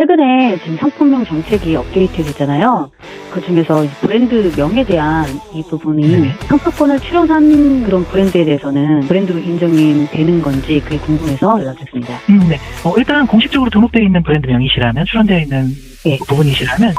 최근에 지금 상품명 정책이 업데이트 됐잖아요. 그 중에서 브랜드 명에 대한 이 부분이 상표권을 출원한 그런 브랜드에 대해서는 브랜드로 인정이 되는 건지 그게 궁금해서 연락드렸습니다. 네. 일단 공식적으로 등록되어 있는 브랜드명이시라면, 출원되어 있는 부분이시라면.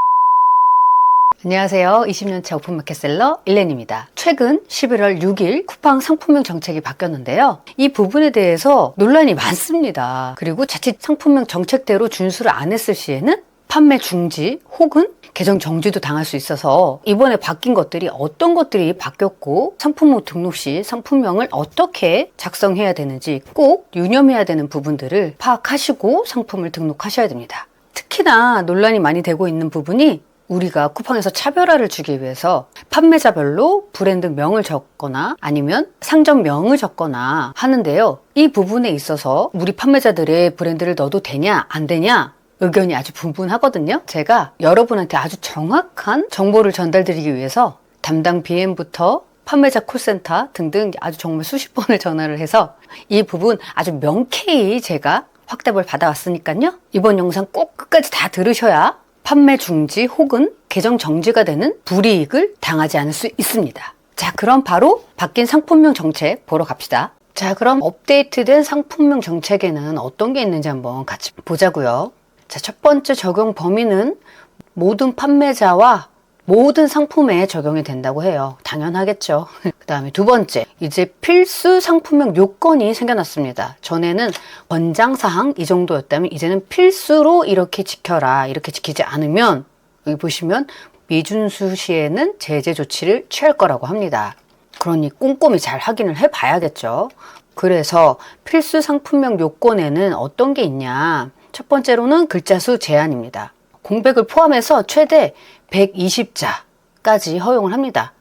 안녕하세요. 20년차 오픈마켓셀러 일렌입니다. 최근 11월 6일 쿠팡 상품명 정책이 바뀌었는데요. 이 부분에 대해서 논란이 많습니다. 그리고 자칫 상품명 정책대로 준수를 안 했을 시에는 판매 중지 혹은 계정 정지도 당할 수 있어서 이번에 바뀐 것들이 어떤 것들이 바뀌었고 상품명 등록 시 상품명을 어떻게 작성해야 되는지 꼭 유념해야 되는 부분들을 파악하시고 상품을 등록하셔야 됩니다. 특히나 논란이 많이 되고 있는 부분이 우리가 쿠팡에서 차별화를 주기 위해서 판매자별로 브랜드명을 적거나 아니면 상점명을 적거나 하는데요. 이 부분에 있어서 우리 판매자들의 브랜드를 넣어도 되냐 안 되냐 의견이 아주 분분하거든요. 제가 여러분한테 아주 정확한 정보를 전달드리기 위해서 담당 BM부터 판매자 콜센터 등등 아주 정말 수십 번을 전화를 해서 이 부분 아주 명쾌히 제가 확답을 받아왔으니까요. 이번 영상 꼭 끝까지 다 들으셔야 판매 중지 혹은 계정 정지가 되는 불이익을 당하지 않을 수 있습니다. 자, 그럼 바로 바뀐 상품명 정책 보러 갑시다. 자, 그럼 업데이트된 상품명 정책에는 어떤 게 있는지 한번 같이 보자고요. 자, 첫 번째 적용 범위는 모든 판매자와 모든 상품에 적용이 된다고 해요. 당연하겠죠. 그 다음에 두 번째, 이제 필수 상품명 요건이 생겨났습니다. 전에는 권장사항 이 정도였다면 이제는 필수로 이렇게 지켜라. 이렇게 지키지 않으면 여기 보시면 미준수 시에는 제재 조치를 취할 거라고 합니다. 그러니 꼼꼼히 잘 확인을 해봐야겠죠. 그래서 필수 상품명 요건에는 어떤 게 있냐. 첫 번째로는 글자 수 제한입니다. 공백을 포함해서 최대 120자까지 허용을 합니다.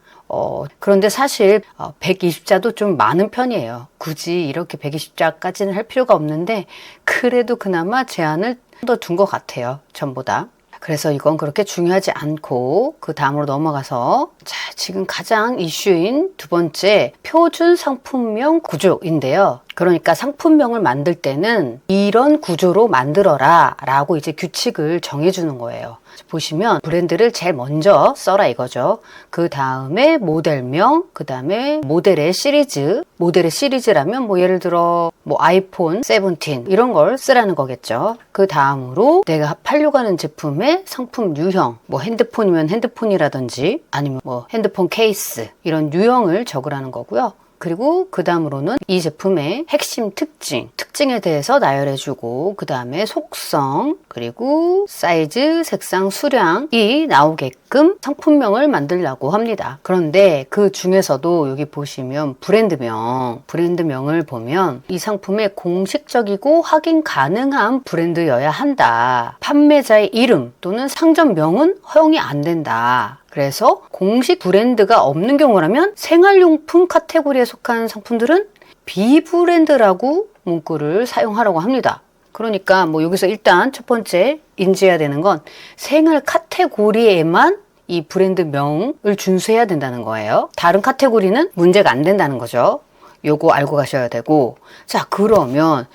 그런데 사실 120자도 좀 많은 편이에요. 굳이 이렇게 120자까지는 할 필요가 없는데 그래도 그나마 제한을 더 둔 것 같아요. 전보다. 그래서 이건 그렇게 중요하지 않고 그 다음으로 넘어가서 자, 지금 가장 이슈인 두 번째 표준 상품명 구조인데요. 그러니까 상품명을 만들 때는 이런 구조로 만들어라 라고 이제 규칙을 정해주는 거예요. 보시면 브랜드를 제일 먼저 써라 이거죠. 그 다음에 모델명, 그 다음에 모델의 시리즈, 모델의 시리즈라면 뭐 예를 들어 뭐 아이폰 17 이런 걸 쓰라는 거겠죠. 그 다음으로 내가 팔려고 하는 제품의 상품 유형, 뭐 핸드폰이면 핸드폰이라든지 아니면 뭐 핸드폰 케이스 이런 유형을 적으라는 거고요. 그리고 그 다음으로는 이 제품의 핵심 특징에 대해서 나열해주고 그 다음에 속성, 그리고 사이즈, 색상, 수량이 나오게끔 상품명을 만들려고 합니다. 그런데 그 중에서도 여기 보시면 브랜드명을 보면 이 상품의 공식적이고 확인 가능한 브랜드여야 한다. 판매자의 이름 또는 상점명은 허용이 안 된다. 그래서 공식 브랜드가 없는 경우라면 생활용품 카테고리에 속한 상품들은 비브랜드라고 문구를 사용하라고 합니다. 그러니까 뭐 여기서 일단 첫 번째 인지해야 되는 건 생활 카테고리에만 이 브랜드명을 준수해야 된다는 거예요. 다른 카테고리는 문제가 안 된다는 거죠. 요거 알고 가셔야 되고, 자, 그러면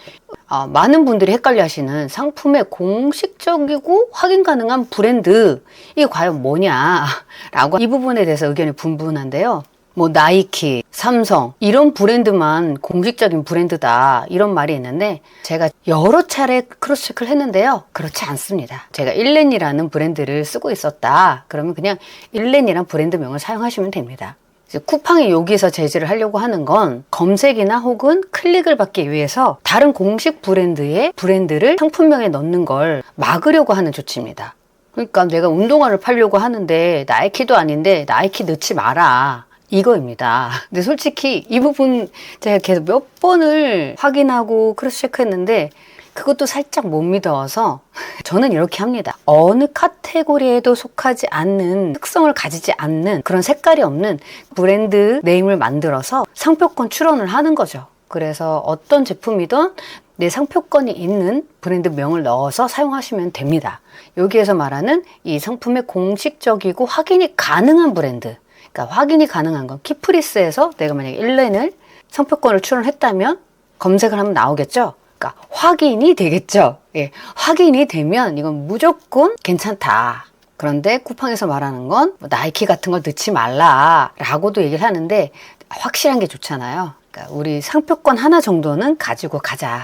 많은 분들이 헷갈려 하시는 상품의 공식적이고 확인 가능한 브랜드 이게 과연 뭐냐 라고 이 부분에 대해서 의견이 분분한데요. 뭐 나이키, 삼성 이런 브랜드만 공식적인 브랜드다 이런 말이 있는데 제가 여러 차례 크로스 체크를 했는데요. 그렇지 않습니다. 제가 일렌이라는 브랜드를 쓰고 있었다. 그러면 그냥 일렌이란 브랜드명을 사용하시면 됩니다. 쿠팡이 여기서 제재를 하려고 하는 건 검색이나 혹은 클릭을 받기 위해서 다른 공식 브랜드의 브랜드를 상품명에 넣는 걸 막으려고 하는 조치입니다. 그러니까 내가 운동화를 팔려고 하는데 나이키도 아닌데 나이키 넣지 마라. 이거입니다. 근데 솔직히 이 부분 제가 계속 몇 번을 확인하고 크로스 체크했는데 그것도 살짝 못 믿어서 저는 이렇게 합니다. 어느 카테고리에도 속하지 않는 특성을 가지지 않는 그런 색깔이 없는 브랜드 네임을 만들어서 상표권 출원을 하는 거죠. 그래서 어떤 제품이든 내 상표권이 있는 브랜드명을 넣어서 사용하시면 됩니다. 여기에서 말하는 이 상품의 공식적이고 확인이 가능한 브랜드, 그러니까 확인이 가능한 건 키프리스에서 내가 만약에 일렌을 상표권을 출원했다면 검색을 하면 나오겠죠. 그러니까 확인이 되겠죠. 예, 확인이 되면 이건 무조건 괜찮다. 그런데 쿠팡에서 말하는 건뭐 나이키 같은 걸 넣지 말라라고도 얘기를 하는데 확실한 게 좋잖아요. 그러니까 우리 상표권 하나 정도는 가지고 가자.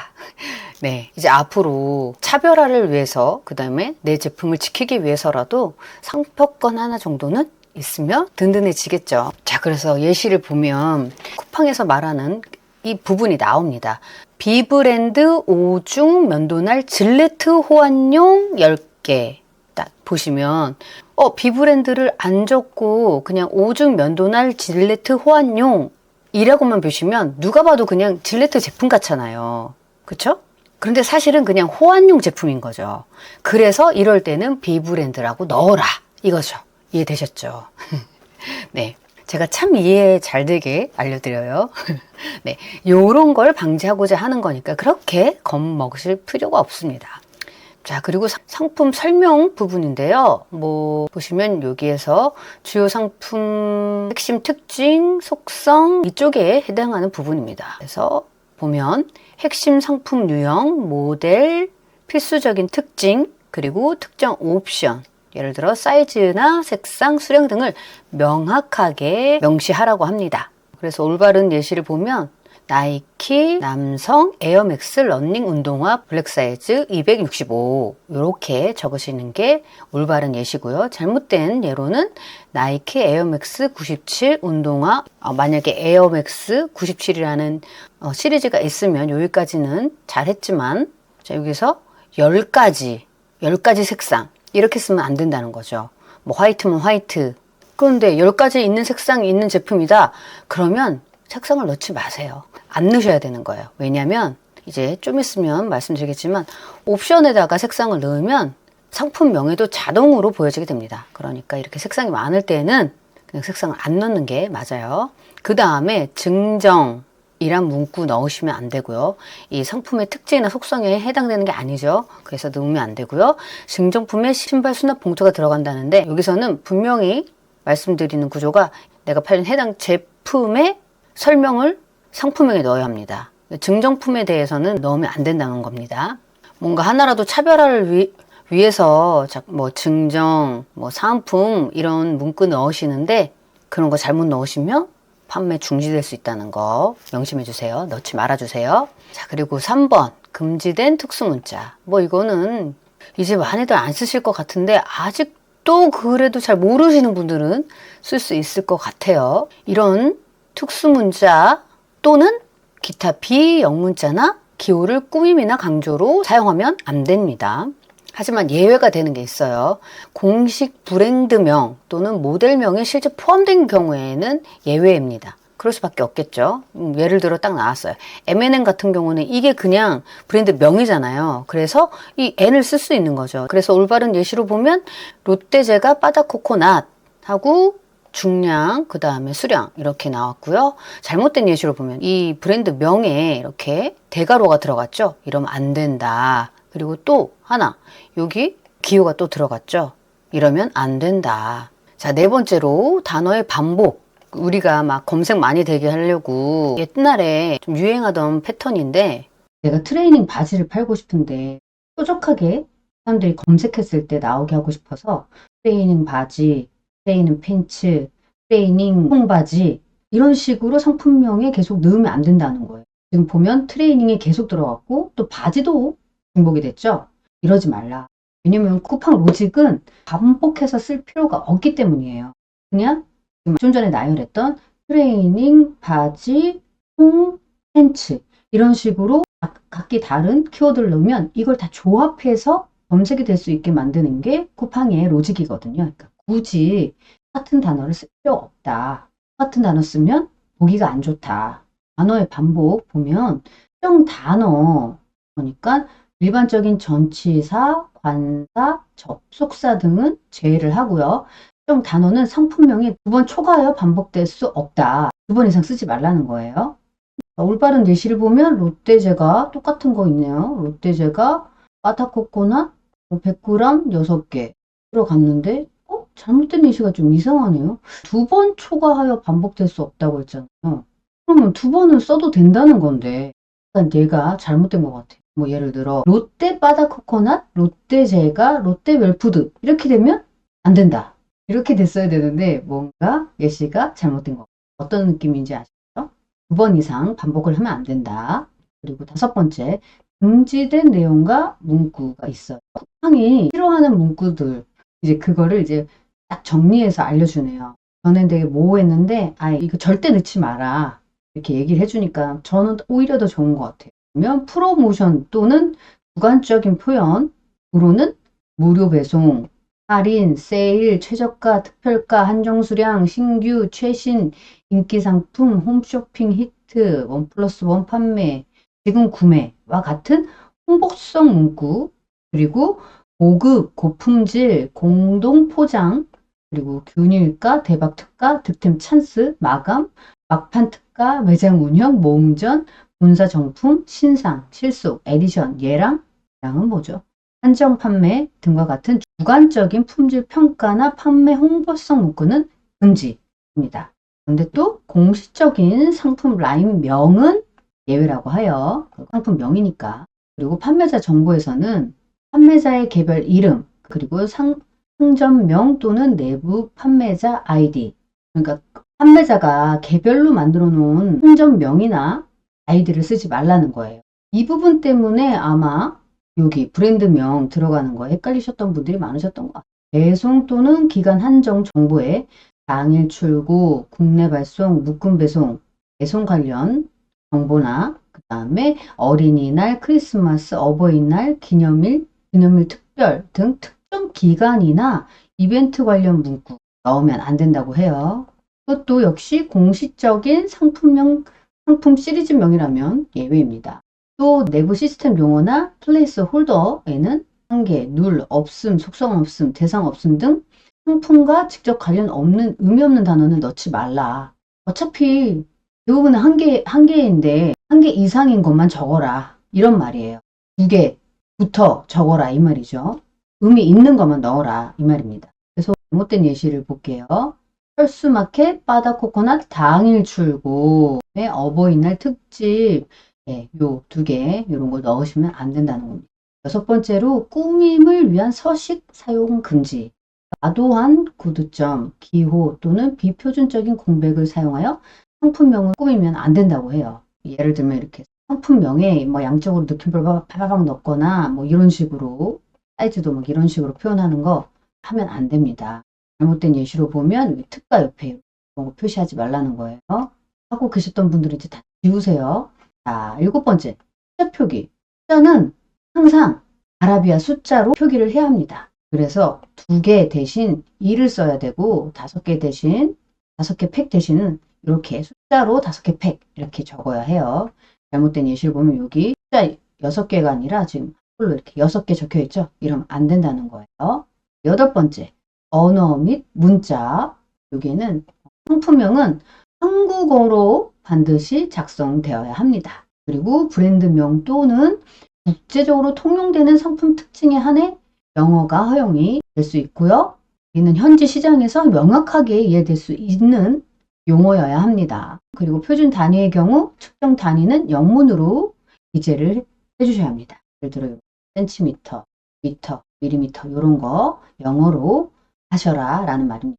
네, 이제 앞으로 차별화를 위해서, 그 다음에 내 제품을 지키기 위해서라도 상표권 하나 정도는 있으면 든든해지겠죠. 자, 그래서 예시를 보면 쿠팡에서 말하는 이 부분이 나옵니다. 비브랜드 5중 면도날 질레트 호환용 10개. 딱 보시면 비브랜드를 안 적고 그냥 5중 면도날 질레트 호환용 이라고만 보시면 누가 봐도 그냥 질레트 제품 같잖아요. 그쵸? 그런데 사실은 그냥 호환용 제품인 거죠. 그래서 이럴 때는 비브랜드라고 넣어라 이거죠. 이해되셨죠? 네, 제가 참 이해 잘 되게 알려드려요. 네, 요런 걸 방지하고자 하는 거니까 그렇게 겁먹으실 필요가 없습니다. 자, 그리고 상품 설명 부분인데요. 뭐 보시면 여기에서 주요 상품 핵심 특징, 속성 이쪽에 해당하는 부분입니다. 그래서 보면 핵심 상품 유형, 모델, 필수적인 특징, 그리고 특정 옵션, 예를 들어 사이즈나 색상, 수량 등을 명확하게 명시하라고 합니다. 그래서 올바른 예시를 보면 나이키 남성 에어맥스 러닝 운동화 블랙 사이즈 265 이렇게 적으시는 게 올바른 예시고요. 잘못된 예로는 나이키 에어맥스 97 운동화, 만약에 에어맥스 97이라는 시리즈가 있으면 여기까지는 잘했지만, 자, 여기서 10가지 색상 이렇게 쓰면 안 된다는 거죠. 뭐 화이트면 화이트. 그런데 10가지 있는 색상이 있는 제품이다. 그러면 색상을 넣지 마세요. 안 넣으셔야 되는 거예요. 왜냐면 이제 좀 있으면 말씀드리겠지만 옵션에다가 색상을 넣으면 상품명에도 자동으로 보여지게 됩니다. 그러니까 이렇게 색상이 많을 때는 그냥 색상을 안 넣는 게 맞아요. 그 다음에 증정이란 문구 넣으시면 안 되고요. 이 상품의 특징이나 속성에 해당되는 게 아니죠. 그래서 넣으면 안 되고요. 증정품에 신발 수납 봉투가 들어간다는데 여기서는 분명히 말씀드리는 구조가 내가 팔린 해당 제품의 설명을 상품명에 넣어야 합니다. 증정품에 대해서는 넣으면 안 된다는 겁니다. 뭔가 하나라도 차별화를 위해서 뭐 증정, 뭐 사은품 이런 문구 넣으시는데 그런 거 잘못 넣으시면 판매 중지될 수 있다는 거 명심해 주세요. 넣지 말아 주세요. 자, 그리고 3번 금지된 특수문자. 뭐 이거는 이제 많이들 안 쓰실 것 같은데 아직도 그래도 잘 모르시는 분들은 쓸 수 있을 것 같아요. 이런 특수문자 또는 기타 비영문자나 기호를 꾸밈이나 강조로 사용하면 안 됩니다. 하지만 예외가 되는 게 있어요. 공식 브랜드명 또는 모델명이 실제 포함된 경우에는 예외입니다. 그럴 수밖에 없겠죠. 예를 들어 딱 나왔어요. M&M 같은 경우는 이게 그냥 브랜드 명이잖아요. 그래서 이 N을 쓸 수 있는 거죠. 그래서 올바른 예시로 보면 롯데제과 바다코코넛 하고 중량, 그 다음에 수량 이렇게 나왔고요. 잘못된 예시로 보면 이 브랜드 명에 이렇게 대괄호가 들어갔죠. 이러면 안 된다. 그리고 또 하나, 여기 기호가 또 들어갔죠. 이러면 안 된다. 자, 네 번째로 단어의 반복. 우리가 막 검색 많이 되게 하려고 옛날에 좀 유행하던 패턴인데, 내가 트레이닝 바지를 팔고 싶은데 뾰족하게 사람들이 검색했을 때 나오게 하고 싶어서 트레이닝 바지, 트레이닝 팬츠, 트레이닝 통바지 이런 식으로 상품명에 계속 넣으면 안 된다는 거예요. 지금 보면 트레이닝이 계속 들어갔고 또 바지도 중복이 됐죠. 이러지 말라. 왜냐면 쿠팡 로직은 반복해서 쓸 필요가 없기 때문이에요. 그냥 좀 전에 나열했던 트레이닝, 바지, 통, 팬츠 이런 식으로 각기 다른 키워드를 넣으면 이걸 다 조합해서 검색이 될 수 있게 만드는 게 쿠팡의 로직이거든요. 그러니까 굳이 같은 단어를 쓸 필요 없다. 같은 단어 쓰면 보기가 안 좋다. 단어의 반복 보면 특정 단어 그러니까 일반적인 전치사, 관사, 접속사 등은 제외를 하고요. 특정 단어는 상품명이 2번 초과하여 반복될 수 없다. 2번 이상 쓰지 말라는 거예요. 올바른 예시를 보면 롯데제과 똑같은 거 있네요. 롯데제과 바타코코넛 100g 6개 들어갔는데 잘못된 예시가 좀 이상하네요. 2번 초과하여 반복될 수 없다고 했잖아요. 그러면 2번은 써도 된다는 건데 일단 얘가 잘못된 것 같아요. 뭐 예를 들어 롯데 바다코코넛, 롯데제과, 롯데 웰푸드 이렇게 되면 안 된다. 이렇게 됐어야 되는데 뭔가 예시가 잘못된 거. 어떤 느낌인지 아시죠? 2번 이상 반복을 하면 안 된다. 그리고 5번째, 금지된 내용과 문구가 있어요. 쿠팡이 싫어하는 문구들, 이제 그거를 이제 딱 정리해서 알려주네요. 저는 되게 모호했는데, 이거 절대 넣지 마라. 이렇게 얘기를 해주니까 저는 오히려 더 좋은 것 같아요. 그러면 프로모션 또는 주관적인 표현으로는 무료 배송, 할인, 세일, 최저가, 특별가, 한정 수량, 신규, 최신, 인기 상품, 홈쇼핑 히트, 1+1 판매, 지금 구매와 같은 홍보성 문구, 그리고 고급, 고품질, 공동 포장, 그리고 균일가, 대박 특가, 득템 찬스, 마감, 막판 특가, 매장 운영, 모음전, 본사 정품, 신상, 실속, 에디션, 예랑, 예랑은 뭐죠? 한정 판매 등과 같은 주관적인 품질 평가나 판매 홍보성 문구는 금지입니다. 그런데 또 공식적인 상품 라인명은 예외라고 하여 상품명이니까. 그리고 판매자 정보에서는 판매자의 개별 이름, 그리고 상점명 또는 내부 판매자 아이디, 그러니까 판매자가 개별로 만들어 놓은 상점명이나 아이디를 쓰지 말라는 거예요. 이 부분 때문에 아마 여기 브랜드명 들어가는 거에 헷갈리셨던 분들이 많으셨던 것 같아요. 배송 또는 기간 한정 정보에 당일 출고, 국내 발송, 묶음 배송, 배송 관련 정보나 그 다음에 어린이날, 크리스마스, 어버이날, 기념일 특별 등 특정 기간이나 이벤트 관련 문구 넣으면 안 된다고 해요. 그것도 역시 공식적인 상품명, 상품 시리즈명이라면 예외입니다. 또 내부 시스템 용어나 플레이스 홀더에는 한계, 눌, 없음, 속성 없음, 대상 없음 등 상품과 직접 관련 없는 의미 없는 단어는 넣지 말라. 어차피 대부분은 한 개인데 한 개 이상인 것만 적어라. 이런 말이에요. 2개부터 적어라 이 말이죠. 의미 있는 것만 넣어라 이 말입니다. 그래서 잘못된 예시를 볼게요. 철수마켓, 바다코코넛 당일 출고, 어버이날 특집, 요 2개 이런 거 넣으시면 안 된다는 겁니다. 6번째로 꾸밈을 위한 서식 사용 금지. 과도한 구두점, 기호 또는 비표준적인 공백을 사용하여 상품명을 꾸미면 안 된다고 해요. 예를 들면 이렇게 상품명에 뭐 양쪽으로 느낌표를 파바박 넣거나 뭐 이런 식으로 사이즈도 막 이런 식으로 표현하는 거 하면 안 됩니다. 잘못된 예시로 보면 특가 옆에 이런 거 표시하지 말라는 거예요. 하고 계셨던 분들이 이제 다 지우세요. 자, 7번째, 숫자 표기. 숫자는 항상 아라비아 숫자로 표기를 해야 합니다. 그래서 2개 대신 2를 써야 되고 5개 대신 5개 팩 대신은 이렇게 숫자로 5개 팩 이렇게 적어야 해요. 잘못된 예시를 보면 여기 숫자 6개가 아니라 지금 홀로 이렇게 6개 적혀 있죠. 이러면 안 된다는 거예요. 8번째, 언어 및 문자. 여기에는 상품명은 한국어로 반드시 작성되어야 합니다. 그리고 브랜드명 또는 국제적으로 통용되는 상품 특징에 한해 영어가 허용이 될 수 있고요. 이는 현지 시장에서 명확하게 이해될 수 있는 용어여야 합니다. 그리고 표준 단위의 경우 측정 단위는 영문으로 기재를 해주셔야 합니다. 예를 들어 센티미터, 미터, 밀리미터 이런 거 영어로 하셔라 라는 말입니다.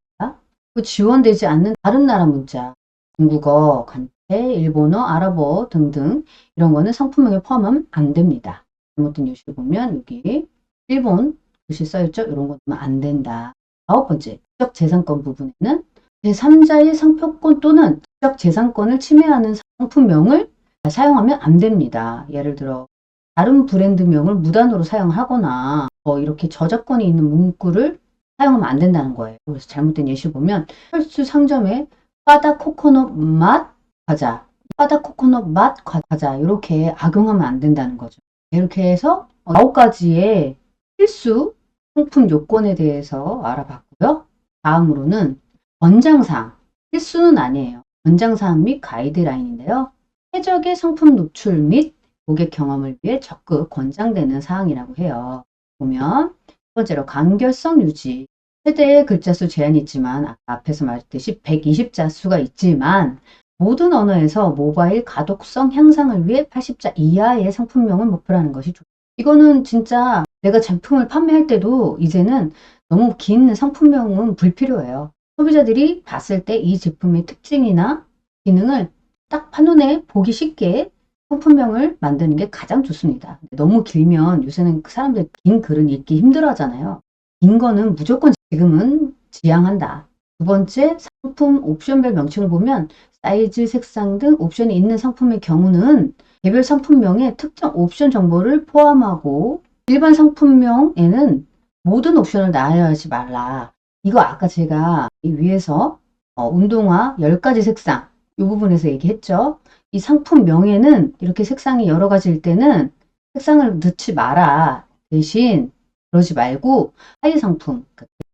지원되지 않는 다른 나라 문자, 중국어, 간태, 일본어, 아랍어 등등 이런 거는 상품명에 포함하면 안 됩니다. 잘못된 예시를 보면 여기 일본 글씨 써있죠? 이런 거 넣으면 안 된다. 9번째, 지적재산권 부분에는 제3자의 상표권 또는 지적재산권을 침해하는 상품명을 사용하면 안 됩니다. 예를 들어 다른 브랜드명을 무단으로 사용하거나 이렇게 저작권이 있는 문구를 사용하면 안 된다는 거예요. 그래서 잘못된 예시 보면 철수 상점에 바다 코코넛 맛 과자, 바다 코코넛 맛 과자 이렇게 악용하면 안 된다는 거죠. 이렇게 해서 9가지의 필수 상품 요건에 대해서 알아봤고요. 다음으로는 권장사항, 필수는 아니에요. 권장사항 및 가이드라인인데요. 최적의 상품 노출 및 고객 경험을 위해 적극 권장되는 사항이라고 해요. 보면 첫 번째로 간결성 유지. 최대의 글자 수 제한이 있지만 아까 앞에서 말했듯이 120자 수가 있지만 모든 언어에서 모바일 가독성 향상을 위해 80자 이하의 상품명을 목표로 하는 것이 좋다. 이거는 진짜 내가 제품을 판매할 때도 이제는 너무 긴 상품명은 불필요해요. 소비자들이 봤을 때 이 제품의 특징이나 기능을 딱 한눈에 보기 쉽게 상품명을 만드는 게 가장 좋습니다. 너무 길면 요새는 사람들 긴 글은 읽기 힘들어 하잖아요. 긴 거는 무조건 지금은 지양한다. 두 번째, 상품 옵션별 명칭을 보면 사이즈, 색상 등 옵션이 있는 상품의 경우는 개별 상품명에 특정 옵션 정보를 포함하고 일반 상품명에는 모든 옵션을 나열하지 말라. 이거 아까 제가 이 위에서 운동화 10가지 색상 이 부분에서 얘기했죠. 이 상품명에는 이렇게 색상이 여러 가지일 때는 색상을 넣지 마라. 대신 그러지 말고 하위 상품,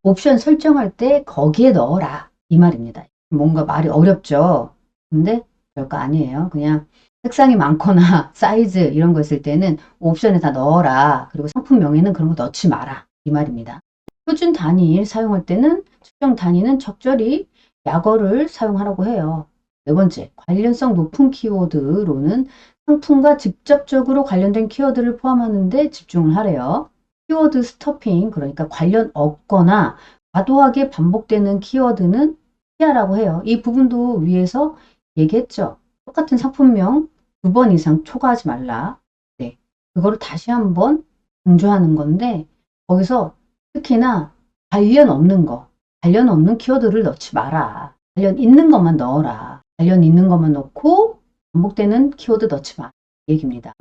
옵션 설정할 때 거기에 넣어라. 이 말입니다. 뭔가 말이 어렵죠. 근데 별거 아니에요. 그냥 색상이 많거나 사이즈 이런 거 있을 때는 옵션에 다 넣어라. 그리고 상품명에는 그런 거 넣지 마라. 이 말입니다. 표준 단위를 사용할 때는 측정 단위는 적절히 약어를 사용하라고 해요. 네 번째, 관련성 높은 키워드로는 상품과 직접적으로 관련된 키워드를 포함하는데 집중을 하래요. 키워드 스토핑, 그러니까 관련 없거나 과도하게 반복되는 키워드는 피하라고 해요. 이 부분도 위에서 얘기했죠. 똑같은 상품명 2번 이상 초과하지 말라. 네, 그거를 다시 한번 강조하는 건데 거기서 특히나 관련 없는 거, 관련 없는 키워드를 넣지 마라. 관련 있는 것만 넣어라. 관련 있는 것만 넣고 반복되는 키워드 넣지 마. 얘기입니다.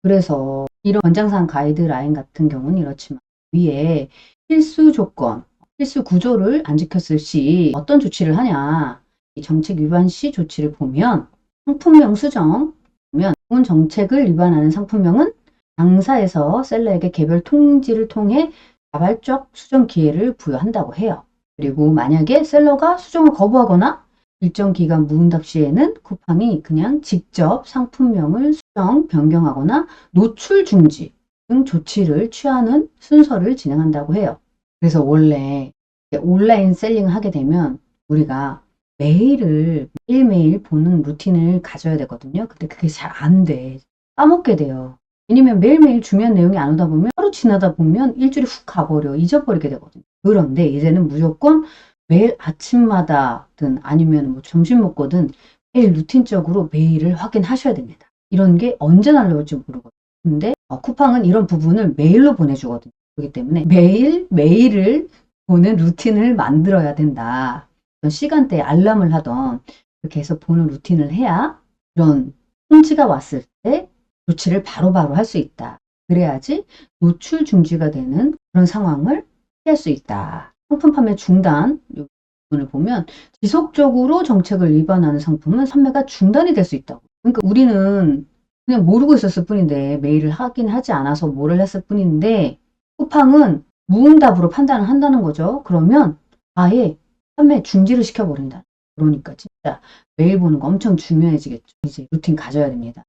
그래서 이런 권장사항 가이드라인 같은 경우는 이렇지만 위에 필수 조건, 필수 구조를 안 지켰을 시 어떤 조치를 하냐. 이 정책 위반 시 조치를 보면 상품명 수정, 보면 좋은 정책을 위반하는 상품명은 당사에서 셀러에게 개별 통지를 통해 자발적 수정 기회를 부여한다고 해요. 그리고 만약에 셀러가 수정을 거부하거나 일정 기간 무응답 시에는 쿠팡이 그냥 직접 상품명을 수정, 변경하거나 노출 중지 등 조치를 취하는 순서를 진행한다고 해요. 그래서 원래 온라인 셀링을 하게 되면 우리가 메일을 매일매일 보는 루틴을 가져야 되거든요. 근데 그게 잘 안 돼. 까먹게 돼요. 왜냐면 매일매일 중요한 내용이 안 오다 보면 하루 지나다 보면 일주일이 훅 가버려. 잊어버리게 되거든요. 그런데 이제는 무조건 매일 아침마다든 아니면 뭐 점심 먹거든 매일 루틴적으로 메일을 확인하셔야 됩니다. 이런 게 언제 날라올지 모르거든요. 근데 쿠팡은 이런 부분을 메일로 보내주거든요. 그렇기 때문에 매일 메일을 보는 루틴을 만들어야 된다. 시간대에 알람을 하던 이렇게 해서 보는 루틴을 해야 이런 통지가 왔을 때 조치를 바로바로 할 수 있다. 그래야지 노출 중지가 되는 그런 상황을 피할 수 있다. 상품 판매 중단 이 부분을 보면 지속적으로 정책을 위반하는 상품은 판매가 중단이 될 수 있다고. 그러니까 우리는 그냥 모르고 있었을 뿐인데 메일을 하긴 하지 않아서 뭐를 했을 뿐인데 쿠팡은 무응답으로 판단을 한다는 거죠. 그러면 아예 판매 중지를 시켜버린다. 그러니까 진짜 메일 보는 거 엄청 중요해지겠죠. 이제 루틴 가져야 됩니다.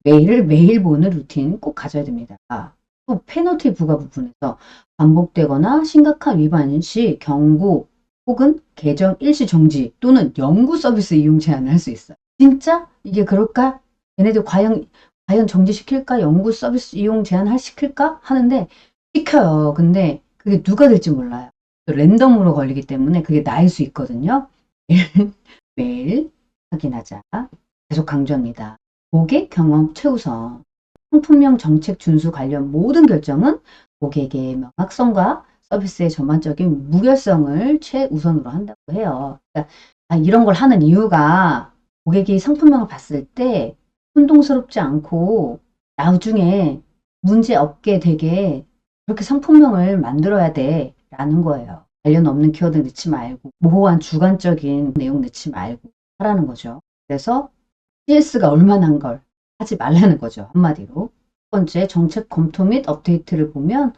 메일을 매일 보는 루틴 꼭 가져야 됩니다. 또 페널티 부과 부분에서 반복되거나 심각한 위반 시 경고 혹은 계정 일시 정지 또는 영구 서비스 이용 제한을 할 수 있어요. 진짜 이게 그럴까? 얘네들 과연 정지시킬까? 영구 서비스 이용 제한 시킬까? 하는데 시켜요. 근데 그게 누가 될지 몰라요. 랜덤으로 걸리기 때문에 그게 나일 수 있거든요. 매일 확인하자. 계속 강조합니다. 고객 경험 최우선. 상품명 정책 준수 관련 모든 결정은 고객의 명확성과 서비스의 전반적인 무결성을 최우선으로 한다고 해요. 그러니까 이런 걸 하는 이유가 고객이 상품명을 봤을 때 혼동스럽지 않고 나중에 문제 없게 되게 그렇게 상품명을 만들어야 돼 라는 거예요. 관련 없는 키워드 넣지 말고 모호한 주관적인 내용 넣지 말고 하라는 거죠. 그래서 CS가 얼마나 걸 하지 말라는 거죠. 한마디로. 첫 번째, 정책 검토 및 업데이트를 보면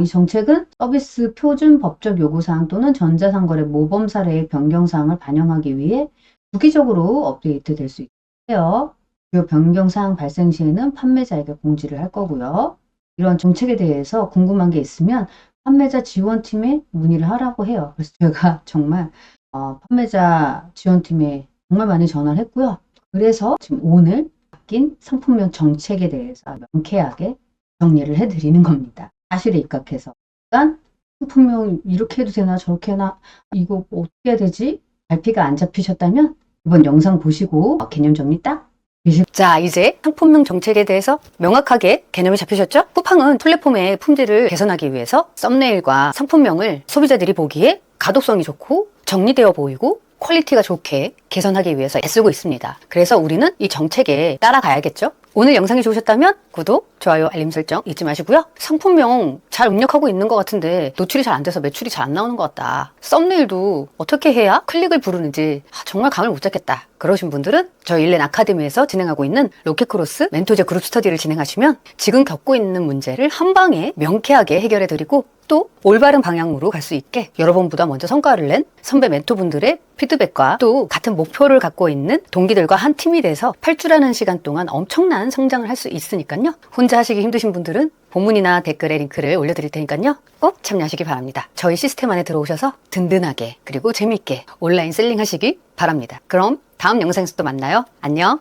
이 정책은 서비스 표준 법적 요구사항 또는 전자상거래 모범 사례의 변경사항을 반영하기 위해 주기적으로 업데이트 될 수 있고요. 주요 변경사항 발생 시에는 판매자에게 공지를 할 거고요. 이런 정책에 대해서 궁금한 게 있으면 판매자 지원팀에 문의를 하라고 해요. 그래서 제가 정말 판매자 지원팀에 정말 많이 전화를 했고요. 그래서 지금 오늘 바뀐 상품명 정책에 대해서 명쾌하게 정리를 해드리는 겁니다. 사실에 입각해서. 일단 상품명 이렇게 해도 되나 저렇게 하나 이거 어떻게 해야 되지? 갈피가 안 잡히셨다면 이번 영상 보시고 개념 정리 딱 자, 이제 상품명 정책에 대해서 명확하게 개념이 잡히셨죠? 쿠팡은 플랫폼의 품질을 개선하기 위해서 썸네일과 상품명을 소비자들이 보기에 가독성이 좋고 정리되어 보이고 퀄리티가 좋게 개선하기 위해서 애쓰고 있습니다. 그래서 우리는 이 정책에 따라가야겠죠? 오늘 영상이 좋으셨다면 구독, 좋아요, 알림 설정 잊지 마시고요. 상품명 잘 입력하고 있는 것 같은데 노출이 잘 안 돼서 매출이 잘 안 나오는 것 같다. 썸네일도 어떻게 해야 클릭을 부르는지 정말 감을 못 잡겠다. 그러신 분들은 저희 일렌 아카데미에서 진행하고 있는 로켓크로스 멘토제 그룹 스터디를 진행하시면 지금 겪고 있는 문제를 한 방에 명쾌하게 해결해드리고 또 올바른 방향으로 갈 수 있게 여러분보다 먼저 성과를 낸 선배 멘토분들의 피드백과 또 같은 목표를 갖고 있는 동기들과 한 팀이 돼서 8주라는 시간 동안 엄청난 성장을 할 수 있으니까요. 혼자 하시기 힘드신 분들은 본문이나 댓글에 링크를 올려드릴 테니까요. 꼭 참여하시기 바랍니다. 저희 시스템 안에 들어오셔서 든든하게 그리고 재미있게 온라인 셀링 하시기 바랍니다. 그럼 다음 영상에서 또 만나요. 안녕.